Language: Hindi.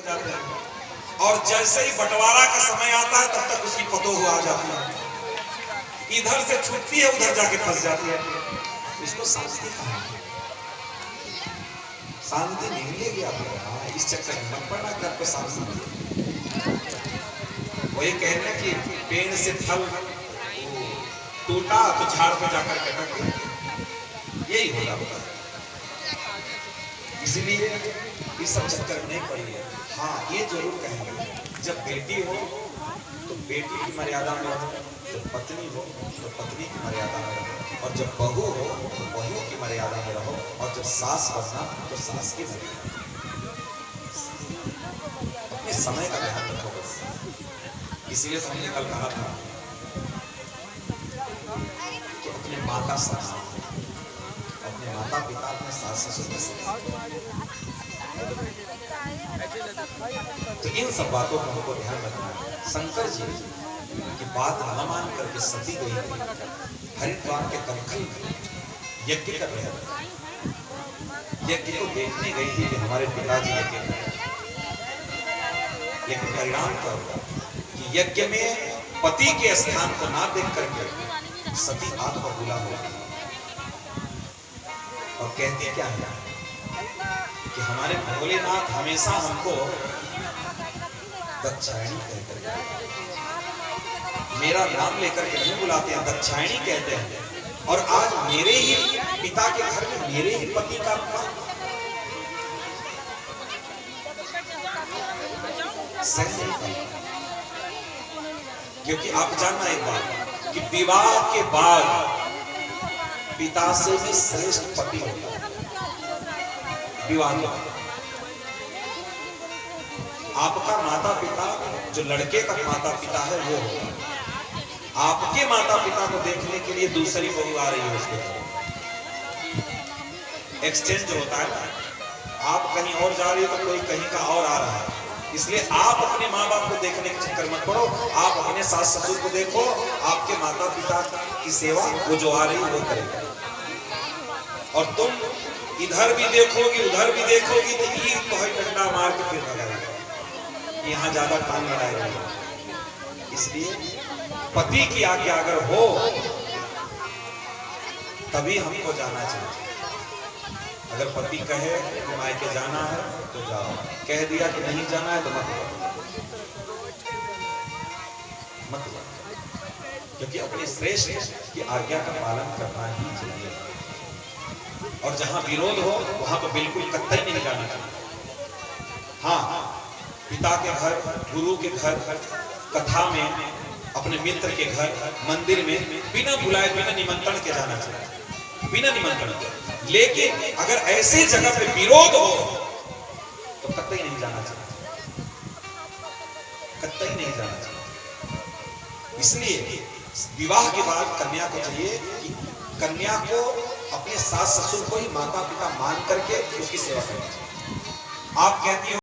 जाते हैं, और जैसे ही बंटवारा का समय आता है तब तक उसकी पतोह आ जाती है, इधर से छूटती है उधर जाके फंस जाती है। इसको शांति कहा, शांति नहीं मिलेगी आपको। इस चक्कर में मत पड़ना कि आपको शांति मिलेगी। वही कहते हैं कि पेड़ से फल टूटा तो झाड़ पे जाकर के रख दिया, यही होगा। इसीलिए इस सब चक्कर में नहीं पड़िए। हाँ, ये जरूर कहेंगे, जब बेटी हो तो बेटी की मर्यादा में रहो, जब पत्नी हो तो पत्नी की मर्यादा में रहो, और जब बहू हो तो बहू की मर्यादा में रहो, और जब सास बनना तो सास की मर्यादा। अपने समय का ध्यान रखो बस। इसीलिए तो हमने कल कहा था कि अपने माता सन्मान, अपने माता पिता, अपने सास ससुर का सन्मान। तो इन सब बातों को हमको ध्यान रखना है। शंकर जी की बात न मान करके सती गई थी, हरिद्वार के कनखल में यज्ञ कर रहे थे। यज्ञ को देखने गई थी कि हमारे पिताजी यज्ञ कर रहे हैं, लेकिन परिणाम क्या हुआ कि यज्ञ में पति के स्थान को ना देख करके सती आग पर बुला हो गई, और कहती क्या है कि हमारे भोलेनाथ हमेशा हमको दक्षायणी कहकर के, मेरा नाम लेकर के नहीं बुलाते हैं, दक्षायणी कहते हैं। और आज मेरे ही पिता के घर में मेरे ही पति का अपमान। क्योंकि आप जानना एक बात कि विवाह के बाद पिता से भी श्रेष्ठ पति होता है। विवाह के बाद आपका माता पिता, जो लड़के का माता पिता है वो होगा। आपके माता पिता को देखने के लिए दूसरी बहू आ रही है उसके घर, एक्सचेंज जो होता है ना, आप कहीं और जा रही हो तो कोई कहीं का और आ रहा है। इसलिए आप अपने माँ बाप को देखने के चक्कर मत पड़ो, आप अपने सास ससुर को देखो। आपके माता पिता की सेवा वो जो आ रही है वो करेगा, और तुम इधर भी देखोगी उधर भी देखोगी तो ईद को है डंडा मार के फिर भगाएगा, यहाँ ज्यादा टाइम लगाएगा। इसलिए पति की आज्ञा अगर हो तभी हमको जाना चाहिए। अगर पति कहे कि मायके जाना है तो जाओ, कह दिया कि नहीं जाना है तो मत जाओ, क्योंकि अपने श्रेष्ठ की आज्ञा का पालन करना ही चाहिए। और जहां विरोध हो वहां तो बिल्कुल कतई नहीं जाना चाहिए। हाँ, पिता के घर, गुरु के घर, कथा में, अपने मित्र के घर, मंदिर में बिना बुलाए बिना निमंत्रण के जाना चाहिए, बिना निमंत्रण के। लेकिन अगर ऐसी जगह पे विरोध हो तो कतई नहीं जाना चाहिए, कतई नहीं जाना चाहिए। इसलिए विवाह के बाद कन्या को चाहिए कि कन्या को अपने सास ससुर को ही माता पिता मान करके उसकी सेवा करनी चाहिए। आप कहती हो